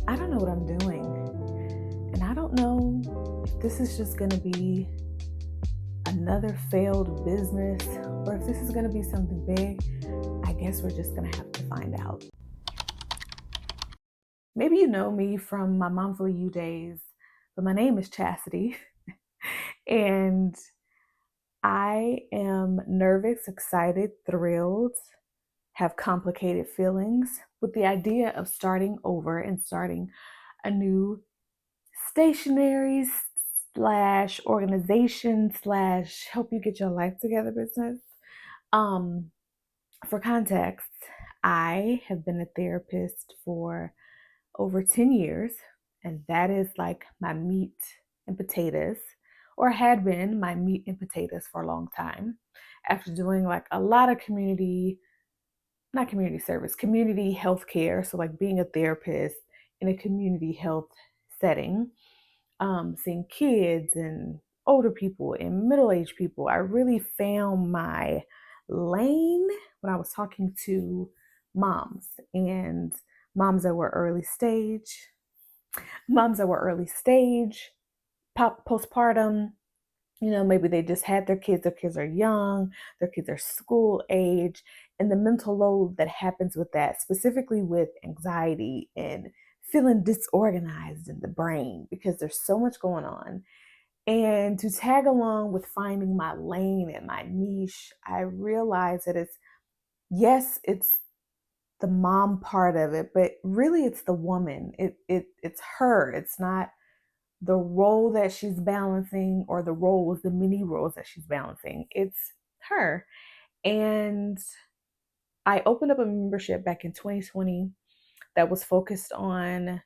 I don't know what I'm doing. And I don't know if this is just going to be another failed business or if this is going to be something big. I guess we're just going to have to find out. Maybe you know me from my Momfully You days, but my name is Chastity. And I am nervous, excited, thrilled, have complicated feelings with the idea of starting over and starting a new stationery slash organization slash help you get your life together business. Um, for context, I have been a therapist for over 10 years, and that is like my meat and potatoes, or had been my meat and potatoes for a long time. After doing like a lot of not community service, community health care. So, like being a therapist in a community health setting, seeing kids and older people and middle-aged people. I really found my lane when I was talking to moms and moms that were early stage, moms that were early stage, postpartum. Maybe they just had their kids are young, their kids are school age, and the mental load that happens with that, specifically with anxiety and feeling disorganized in the brain because there's so much going on. And to tag along with finding my lane and my niche, I realized that it's the mom part of it, but really it's the woman. It's her. It's not the role that she's balancing or the many roles that she's balancing. It's her. And I opened up a membership back in 2020 that was focused on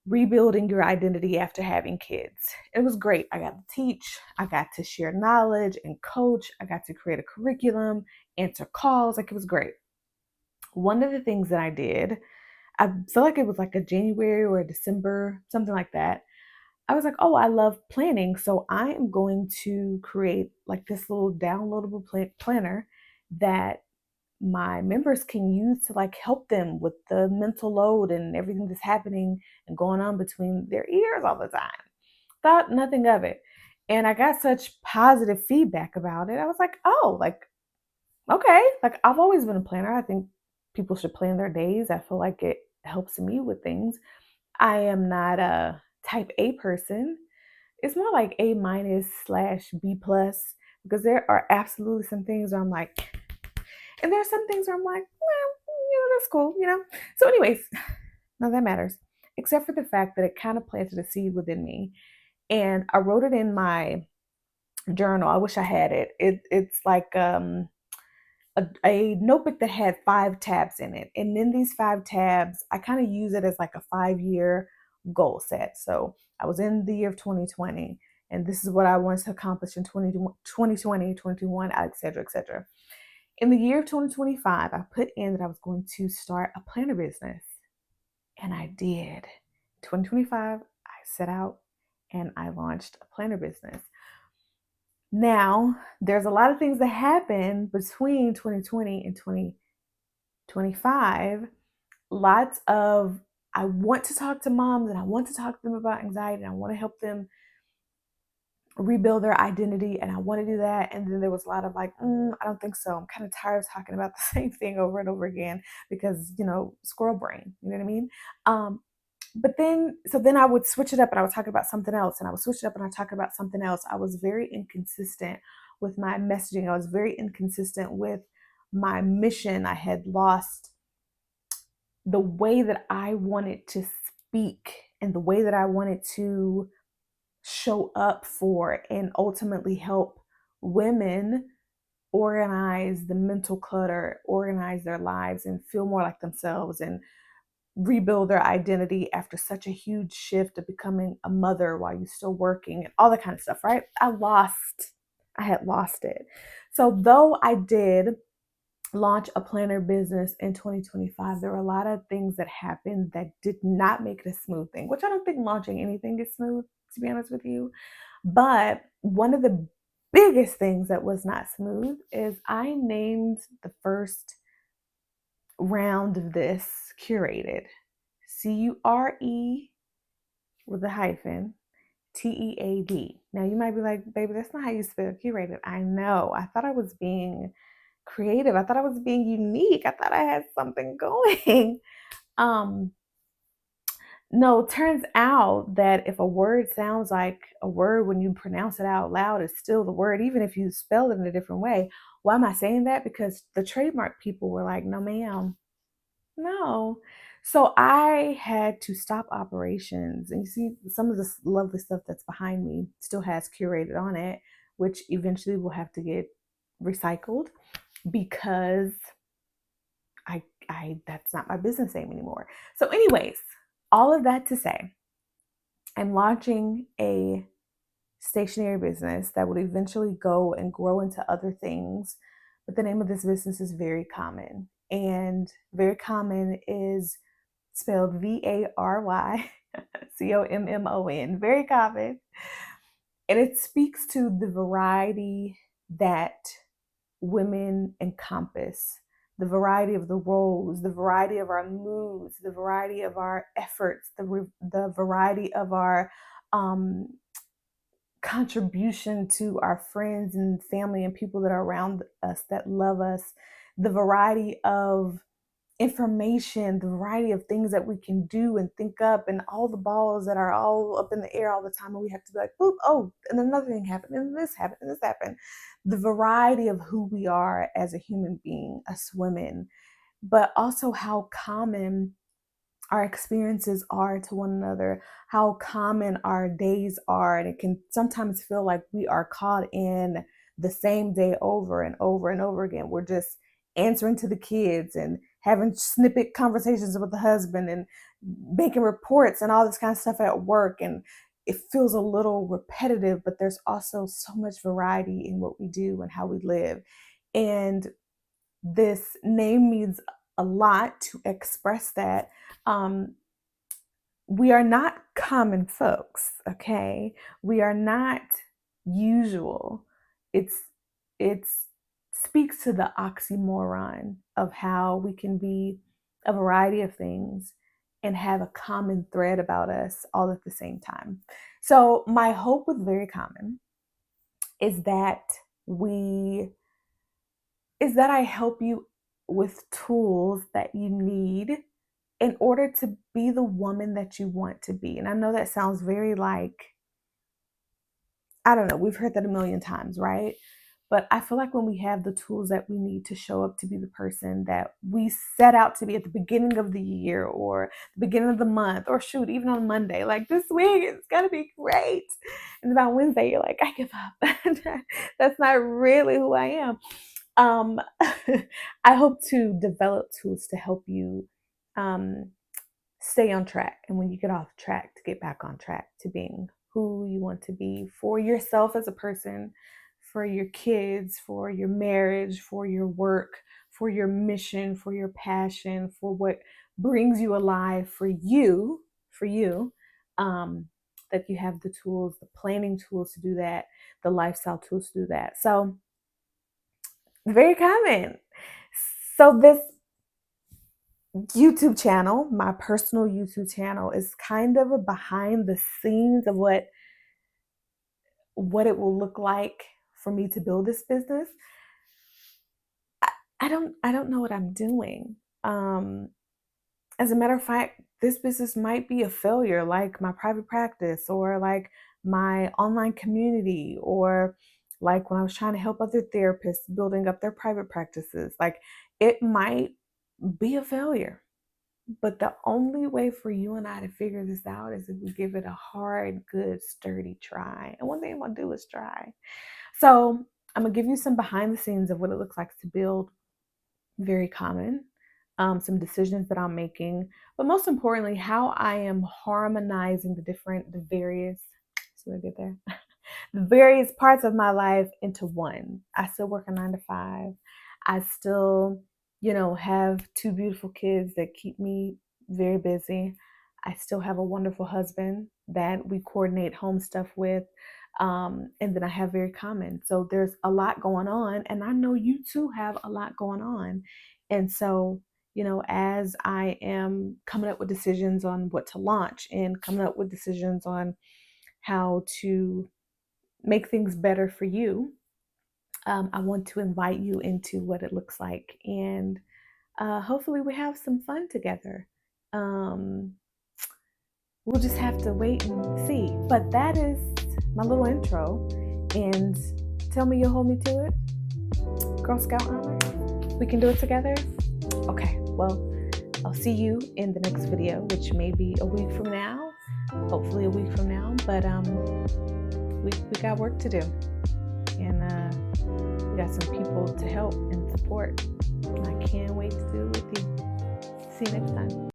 rebuilding your identity after having kids. It was great. I got to teach, I got to share knowledge and coach, I got to create a curriculum, answer calls. Like it was great. One of the things that I did, I feel like it was like a January or a December, something like that. I was like, oh, I love planning. So I am going to create like this little downloadable planner that my members can use to like help them with the mental load and everything that's happening and going on between their ears all the time. Thought nothing of it. And I got such positive feedback about it. I was like, oh, like, okay. Like I've always been a planner. I think people should plan their days. I feel like it helps me with things. I am not a type A person. It's more like A minus slash B plus because there are absolutely some things where I'm like, and there's some things where I'm like, well, that's cool. So, anyways, none of that matters, except for the fact that it kind of planted a seed within me. And I wrote it in my journal. I wish I had it. It's like a notebook that had 5 tabs in it. And in these 5 tabs, I kind of use it as like a 5 year goal set. So I was in the year of 2020, and this is what I wanted to accomplish in 2020, 2021, et cetera, et cetera. In the year of 2025, I put in that I was going to start a planner business. And I did. 2025, I set out and I launched a planner business. Now, there's a lot of things that happen between 2020 and 2025. Lots of, I want to talk to moms and I want to talk to them about anxiety and I want to help them rebuild their identity and I want to do that. And then there was a lot of like, I don't think so. I'm kind of tired of talking about the same thing over and over again because, squirrel brain, you know what I mean? So then I would switch it up and I would talk about something else and I would switch it up and I would talk about something else. I was very inconsistent with my messaging. I was very inconsistent with my mission. I had lost the way that I wanted to speak and the way that I wanted to show up for and ultimately help women organize the mental clutter, organize their lives, and feel more like themselves and rebuild their identity after such a huge shift of becoming a mother while you're still working and all that kind of stuff, right? I had lost it. So, though I did launch a planner business in 2025, there were a lot of things that happened that did not make it a smooth thing, which I don't think launching anything is smooth, to be honest with you. But one of the biggest things that was not smooth is I named the first round of this curated. CURE with a hyphen, TEAD. Now you might be like, baby, that's not how you spell curated. I know. I thought I was being creative. I thought I was being unique. I thought I had something going. Um, no, turns out that if a word sounds like a word when you pronounce it out loud, it's still the word, even if you spell it in a different way. Why am I saying that? Because the trademark people were like, no, ma'am, no. So I had to stop operations. And you see, some of this lovely stuff that's behind me still has curated on it, which eventually will have to get recycled because I that's not my business name anymore. So, anyways, all of that to say, I'm launching a stationery business that would eventually go and grow into other things. But the name of this business is Very Common. And Very Common is spelled VARYCOMMON, very common. And it speaks to the variety that women encompass, the variety of the roles, the variety of our moods, the variety of our efforts, the variety of our um, contribution to our friends and family and people that are around us that love us, the variety of information, the variety of things that we can do and think up, and all the balls that are all up in the air all the time. And we have to be like, boop, oh, and another thing happened, and this happened, and this happened. The variety of who we are as a human being, us women, but also how common our experiences are to one another, how common our days are. And it can sometimes feel like we are caught in the same day over and over and over again. We're just answering to the kids and having snippet conversations with the husband and making reports and all this kind of stuff at work. And it feels a little repetitive, but there's also so much variety in what we do and how we live. And this name means a lot to express that. Um, we are not common folks, okay? We are not usual. It's speaks to the oxymoron of how we can be a variety of things and have a common thread about us all at the same time. So my hope with Very Common is that we I help you with tools that you need in order to be the woman that you want to be. And I know that sounds very like, I don't know, we've heard that a million times, right? But I feel like when we have the tools that we need to show up to be the person that we set out to be at the beginning of the year or the beginning of the month, or shoot, even on Monday, like this week, it's gonna be great. And about Wednesday, you're like, I give up. That's not really who I am. Um, I hope to develop tools to help you um, stay on track. And when you get off track, to get back on track to being who you want to be for yourself as a person, for your kids, for your marriage, for your work, for your mission, for your passion, for what brings you alive for you. Um, that you have the tools, the planning tools to do that, the lifestyle tools to do that. So, very common. So, this YouTube channel, my personal YouTube channel, is kind of a behind the scenes of what it will look like for me to build this business. I don't know what I'm doing. Um, as a matter of fact, this business might be a failure, like my private practice, or like my online community, or like when I was trying to help other therapists building up their private practices. Like it might be a failure. But the only way for you and I to figure this out is if we give it a hard, good, sturdy try. And one thing I'm gonna do is try. So I'm gonna give you some behind the scenes of what it looks like to build Very Common, some decisions that I'm making, but most importantly, how I am harmonizing the various, see what I did there? The various parts of my life into one. I still work a 9 to 5. I still, have two beautiful kids that keep me very busy. I still have a wonderful husband that we coordinate home stuff with. And then I have Very Common. So there's a lot going on. And I know you too have a lot going on. And so as I am coming up with decisions on what to launch and coming up with decisions on how to make things better for you, I want to invite you into what it looks like. And hopefully, we have some fun together. Um, we'll just have to wait and see. But that is my little intro. And tell me you'll hold me to it, Girl Scout Honor. We can do it together? Okay, well, I'll see you in the next video, which may be a week from now, hopefully a week from now, but we got work to do, and we got some people to help and support, and I can't wait to do it with you. See you next time.